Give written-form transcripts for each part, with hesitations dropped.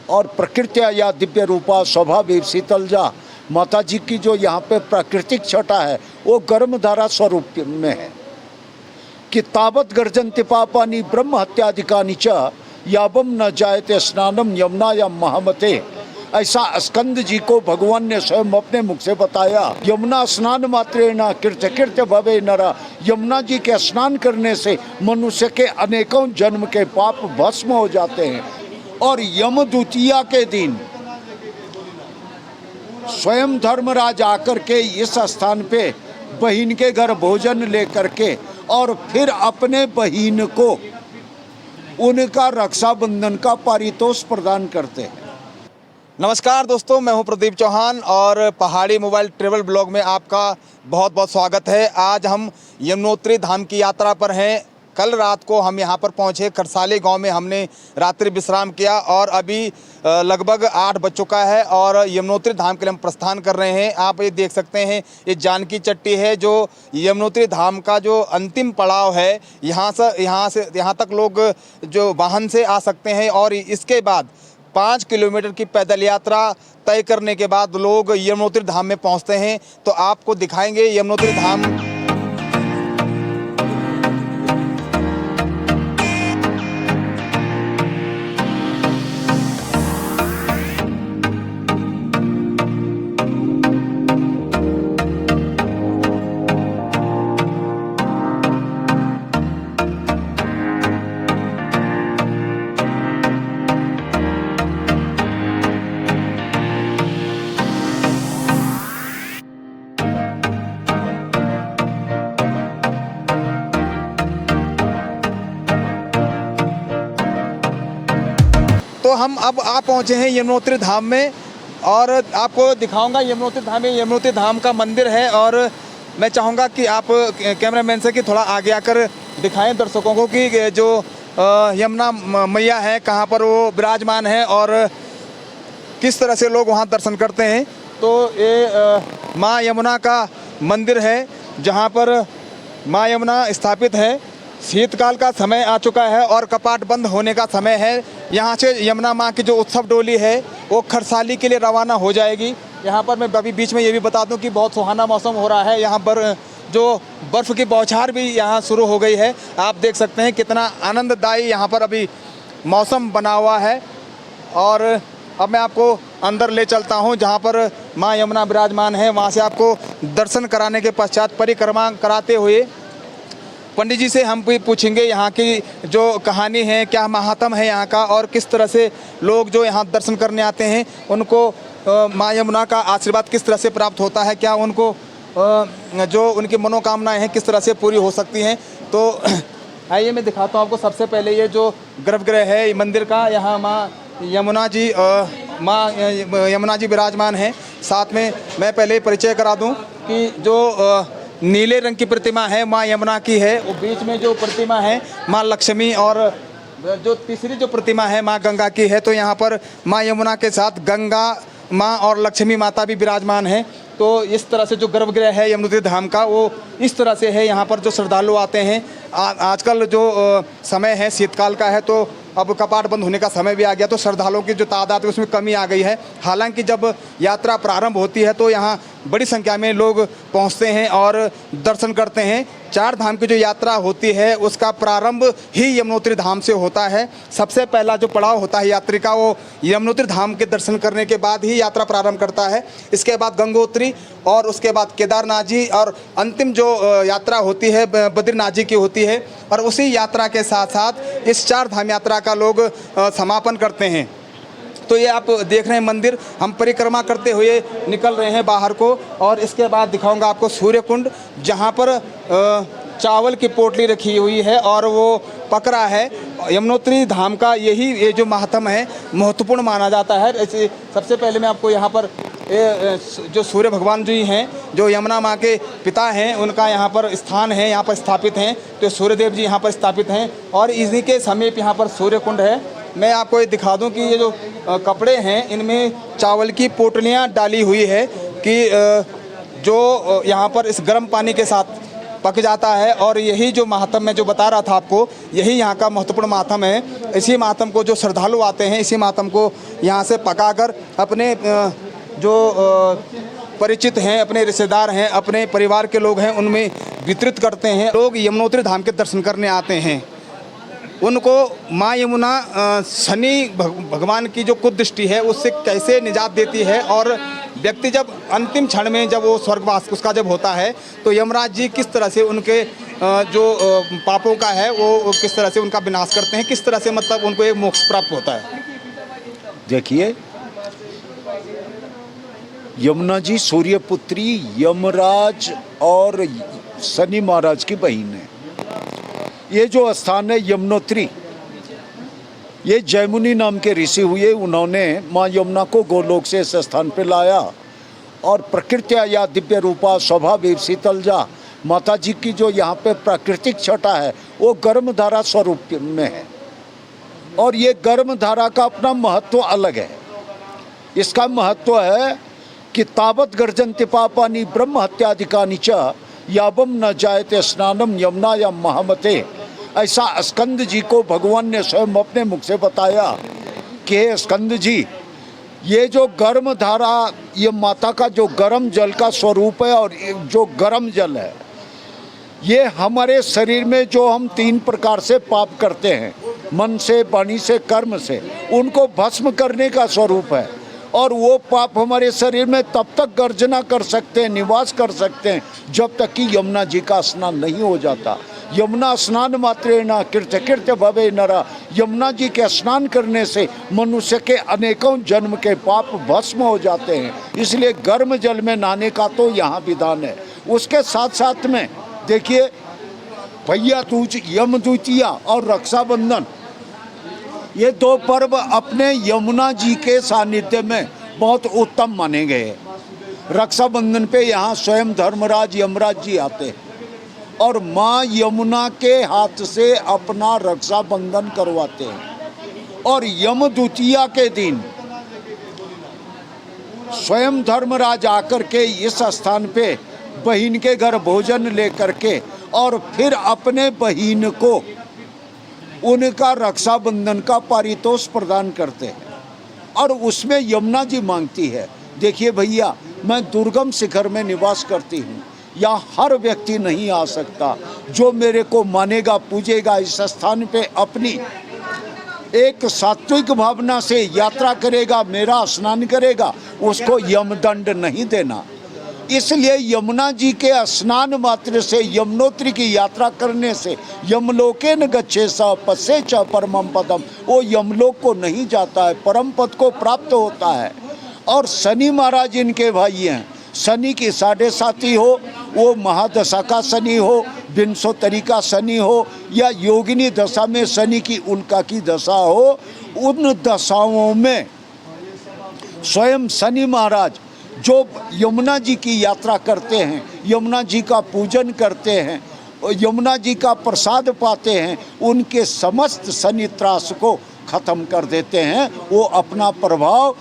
और प्रकृत्या या दिव्य रूपा स्वभाव शीतलजा माता जी की जो यहाँ पे प्राकृतिक छटा है वो गर्म धारा स्वरूप में है कि तावत गर्जन्ति पापानि ब्रह्म हत्याधिकानि च यावम न जायते स्नानम यमुनायां महामते। ऐसा स्कंद जी को भगवान ने स्वयं अपने मुख से बताया। यमुना स्नान मात्रेण कृत्य कृत्य भवे नरा। यमुना जी के स्नान करने से मनुष्य के अनेकों जन्म के पाप भस्म हो जाते हैं। और यम द्वितीया के दिन स्वयं धर्मराज आकर के इस स्थान पे बहन के घर भोजन लेकर के और फिर अपने बहन को उनका रक्षाबंधन का पारितोष प्रदान करते हैं। नमस्कार दोस्तों, मैं हूं प्रदीप चौहान और पहाड़ी मोबाइल ट्रेवल ब्लॉग में आपका बहुत बहुत स्वागत है। आज हम यमुनोत्री धाम की यात्रा पर हैं। कल रात को हम यहां पर पहुंचे। खरसाली गांव में हमने रात्रि विश्राम किया और अभी लगभग 8 बज चुका है और यमुनोत्री धाम के लिए हम प्रस्थान कर रहे हैं। आप ये देख सकते हैं, ये जानकी चट्टी है जो यमुनोत्री धाम का जो अंतिम पड़ाव है। यहाँ तक लोग जो वाहन से आ सकते हैं और इसके बाद 5 किलोमीटर की पैदल यात्रा तय करने के बाद लोग यमुनोत्री धाम में पहुंचते हैं। तो आपको दिखाएंगे यमुनोत्री धाम। तो हम अब आ पहुँचे हैं यमुनोत्री धाम में और आपको दिखाऊंगा यमुनोत्री धाम में। यमुनोत्री धाम का मंदिर है और मैं चाहूँगा कि आप कैमरामैन से कि थोड़ा आगे आकर दिखाएं दर्शकों को कि जो यमुना मैया है कहाँ पर वो विराजमान है और किस तरह से लोग वहाँ दर्शन करते हैं। तो ये माँ यमुना का मंदिर है जहाँ पर माँ यमुना स्थापित है। शीतकाल का समय आ चुका है और कपाट बंद होने का समय है। यहाँ से यमुना माँ की जो उत्सव डोली है वो खरसाली के लिए रवाना हो जाएगी। यहाँ पर मैं अभी बीच में ये भी बता दूं कि बहुत सुहाना मौसम हो रहा है। यहाँ पर जो बर्फ़ की बौछार भी यहाँ शुरू हो गई है। आप देख सकते हैं कितना आनंददायी यहाँ पर अभी मौसम बना हुआ है। और अब मैं आपको अंदर ले चलता हूँ जहाँ पर माँ यमुना विराजमान है। वहाँ से आपको दर्शन कराने के पश्चात परिक्रमा कराते हुए पंडित जी से हम भी पूछेंगे यहाँ की जो कहानी है, क्या महात्म है यहाँ का और किस तरह से लोग जो यहाँ दर्शन करने आते हैं उनको माँ यमुना का आशीर्वाद किस तरह से प्राप्त होता है, क्या उनको जो उनकी मनोकामनाएं हैं किस तरह से पूरी हो सकती हैं। तो आइए मैं दिखाता हूँ आपको। सबसे पहले ये जो गर्भगृह है मंदिर का, यहाँ माँ यमुना जी विराजमान हैं। साथ में मैं पहले परिचय करा दूँ कि जो नीले रंग की प्रतिमा है माँ यमुना की है। वो बीच में जो प्रतिमा है माँ लक्ष्मी और जो तीसरी जो प्रतिमा है माँ गंगा की है। तो यहाँ पर माँ यमुना के साथ गंगा माँ और लक्ष्मी माता भी विराजमान है। तो इस तरह से जो गर्भगृह है यमुनोत्री धाम का वो इस तरह से है। यहाँ पर जो श्रद्धालु आते हैं, आजकल जो समय है शीतकाल का है तो अब कपाट बंद होने का समय भी आ गया, तो श्रद्धालुओं की जो तादाद है उसमें कमी आ गई है। हालांकि जब यात्रा प्रारंभ होती है तो यहाँ बड़ी संख्या में लोग पहुँचते हैं और दर्शन करते हैं। 4 धाम की जो यात्रा होती है उसका प्रारंभ ही यमुनोत्री धाम से होता है। सबसे पहला जो पड़ाव होता है यात्री का वो यमुनोत्री धाम के दर्शन करने के बाद ही यात्रा प्रारंभ करता है। इसके बाद गंगोत्री और उसके बाद केदारनाथ जी और अंतिम जो यात्रा होती है बद्रीनाथ जी की होती है। और उसी यात्रा के साथ साथ इस 4 धाम यात्रा का लोग समापन करते हैं। तो ये आप देख रहे हैं मंदिर, हम परिक्रमा करते हुए निकल रहे हैं बाहर को। और इसके बाद दिखाऊंगा आपको सूर्य कुंड, जहाँ पर चावल की पोटली रखी हुई है और वो पकड़ा है। यमुनोत्री धाम का ये जो महात्म है महत्वपूर्ण माना जाता है। ऐसे सबसे पहले मैं आपको यहाँ पर जो सूर्य भगवान जी हैं, जो यमुना माँ के पिता हैं, उनका यहाँ पर स्थान है, यहाँ पर स्थापित हैं। तो सूर्यदेव जी यहाँ पर स्थापित हैं और इसी के समीप यहाँ पर सूर्य कुंड है। मैं आपको ये दिखा दूं कि ये जो कपड़े हैं इनमें चावल की पोटलियाँ डाली हुई है कि जो यहाँ पर इस गर्म पानी के साथ पक जाता है। और यही जो माहतम मैं जो बता रहा था आपको, यही यहाँ का महत्वपूर्ण माहतम है। इसी माहतम को जो श्रद्धालु आते हैं, इसी माहतम को यहाँ से पकाकर अपने जो परिचित हैं, अपने रिश्तेदार हैं, अपने परिवार के लोग हैं, उनमें वितरित करते हैं। लोग यमुनोत्री धाम के दर्शन करने आते हैं, उनको माँ यमुना शनि भगवान की जो कुदृष्टि है उससे कैसे निजात देती है, और व्यक्ति जब अंतिम क्षण में जब वो स्वर्गवास उसका जब होता है तो यमराज जी किस तरह से उनके जो पापों का है वो किस तरह से उनका विनाश करते हैं, किस तरह से मतलब उनको एक मोक्ष प्राप्त होता है। देखिए, यमुना जी सूर्यपुत्री यमराज और शनि महाराज की बहन है। ये जो स्थान है यमुनोत्री, ये जयमुनि नाम के ऋषि हुए, उन्होंने माँ यमुना को गोलोक से इस स्थान पे लाया और प्रकृत्या या दिव्य रूपा स्वभाव शीतलजा माता जी की जो यहाँ पे प्राकृतिक छटा है वो गर्म धारा स्वरूप में है। और ये गर्म धारा का अपना महत्व अलग है। इसका महत्व है कि तावत गर्जन्ति पापानि ब्रह्म हत्याधिकानि च यावम न जायते स्नानम यमुनायां महामते। ऐसा स्कंद जी को भगवान ने स्वयं अपने मुख से बताया कि हे स्कंद जी, ये जो गर्म धारा, ये माता का जो गर्म जल का स्वरूप है, और जो गर्म जल है ये हमारे शरीर में जो हम 3 प्रकार से पाप करते हैं, मन से, वाणी से, कर्म से, उनको भस्म करने का स्वरूप है। और वो पाप हमारे शरीर में तब तक गर्जना कर सकते हैं, निवास कर सकते हैं, जब तक कि यमुना जी का स्नान नहीं हो जाता। यमुना स्नान मात्रेण कृत्य कृत्य भवे नरा। यमुना जी के स्नान करने से मनुष्य के अनेकों जन्म के पाप भस्म हो जाते हैं। इसलिए गर्म जल में नहाने का तो यहाँ विधान है। उसके साथ साथ में देखिए, भैया दूज, यम द्वितीया और रक्षाबंधन, ये 2 पर्व अपने यमुना जी के सानिध्य में बहुत उत्तम माने गए। रक्षाबंधन पे यहाँ स्वयं धर्मराज यमराज जी आते हैं और माँ यमुना के हाथ से अपना रक्षाबंधन करवाते हैं। और यम द्वितीया के दिन स्वयं धर्मराज आकर के इस स्थान पे बहन के घर भोजन लेकर के और फिर अपने बहन को उनका रक्षाबंधन का पारितोष प्रदान करते हैं। और उसमें यमुना जी मांगती है, देखिए भैया, मैं दुर्गम शिखर में निवास करती हूँ, यहाँ हर व्यक्ति नहीं आ सकता। जो मेरे को मानेगा, पूजेगा, इस स्थान पे अपनी एक सात्विक भावना से यात्रा करेगा, मेरा स्नान करेगा, उसको यमदंड नहीं देना। इसलिए यमुना जी के स्नान मात्र से, यमुनोत्री की यात्रा करने से, यमलोके न गच्छे स पस्से च परमम पदम, वो यमलोक को नहीं जाता है, परम पद को प्राप्त होता है। और शनि महाराज इनके भाई हैं। शनि की 7.5 हो, वो महादशा का शनि हो, विंशोत्तरी का शनि हो, या योगिनी दशा में शनि की उल्का की दशा हो, उन दशाओं में स्वयं शनि महाराज जो यमुना जी की यात्रा करते हैं, यमुना जी का पूजन करते हैं, यमुना जी का प्रसाद पाते हैं, उनके समस्त शनि त्रास को ख़त्म कर देते हैं। वो अपना प्रभाव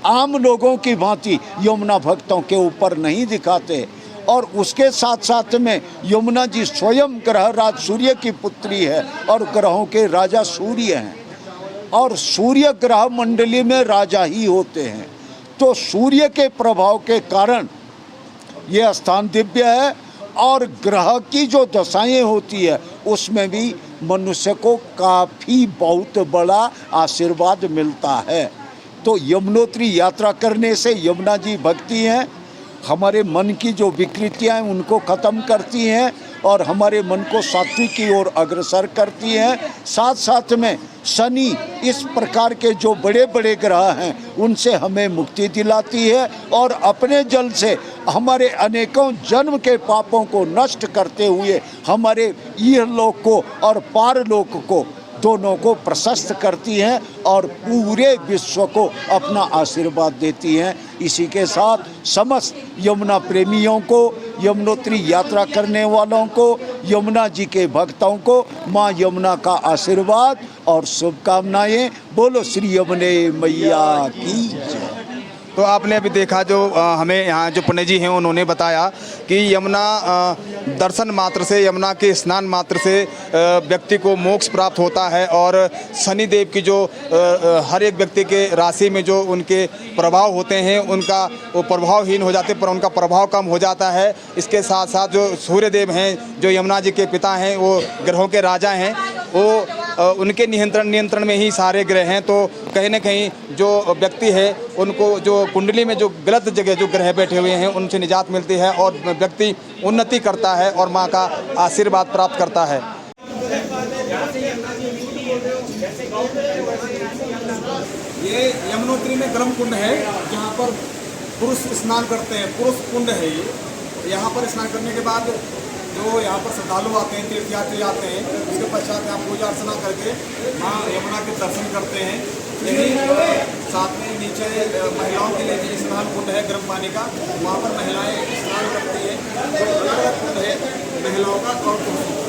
आम लोगों की भांति यमुना भक्तों के ऊपर नहीं दिखाते। और उसके साथ साथ में यमुना जी स्वयं ग्रहराज सूर्य की पुत्री है और ग्रहों के राजा सूर्य हैं, और सूर्य ग्रह मंडली में राजा ही होते हैं। तो सूर्य के प्रभाव के कारण ये स्थान दिव्य है। और ग्रह की जो दशाएं होती है उसमें भी मनुष्य को काफ़ी बहुत बड़ा आशीर्वाद मिलता है। तो यमुनोत्री यात्रा करने से यमुना जी भक्ति हैं, हमारे मन की जो विकृतियाँ हैं उनको ख़त्म करती हैं और हमारे मन को सात्विक की ओर अग्रसर करती हैं। साथ साथ में शनि इस प्रकार के जो बड़े बड़े ग्रह हैं उनसे हमें मुक्ति दिलाती है और अपने जल से हमारे अनेकों जन्म के पापों को नष्ट करते हुए हमारे इहलोक को और पारलोक को दोनों को प्रशस्त करती हैं और पूरे विश्व को अपना आशीर्वाद देती हैं। इसी के साथ समस्त यमुना प्रेमियों को, यमुनोत्री यात्रा करने वालों को, यमुना जी के भक्तों को माँ यमुना का आशीर्वाद और शुभकामनाएं। बोलो श्री यमुने मैया की जय। तो आपने अभी देखा जो हमें यहाँ जो पंडित जी हैं उन्होंने बताया कि यमुना दर्शन मात्र से, यमुना के स्नान मात्र से व्यक्ति को मोक्ष प्राप्त होता है और शनिदेव की जो हर एक व्यक्ति के राशि में जो उनके प्रभाव होते हैं उनका वो प्रभावहीन हो जाते पर उनका प्रभाव कम हो जाता है। इसके साथ साथ जो सूर्यदेव हैं जो यमुना जी के पिता हैं, वो ग्रहों के राजा हैं, वो उनके नियंत्रण में ही सारे ग्रह हैं। तो कहीं ना कहीं जो व्यक्ति है उनको जो कुंडली में जो गलत जगह जो ग्रह बैठे हुए हैं उनसे निजात मिलती है और व्यक्ति उन्नति करता है और माँ का आशीर्वाद प्राप्त करता है। ये यमुनोत्री में गर्म कुंड है जहाँ पर पुरुष स्नान करते हैं, पुरुष कुंड है ये। यहाँ पर स्नान करने के बाद जो यहाँ पर श्रद्धालु आते हैं, तीर्थयात्री आते हैं, उसके पश्चात यहाँ पूजा अर्चना करके माँ यमुना के दर्शन करते हैं। यही साथ में नीचे महिलाओं के लिए भी स्नान कुंड है गर्म पानी का, वहाँ पर महिलाएं स्नान करती हैं। तो अलग अलग कुंड है महिलाओं का और पुरुषों का।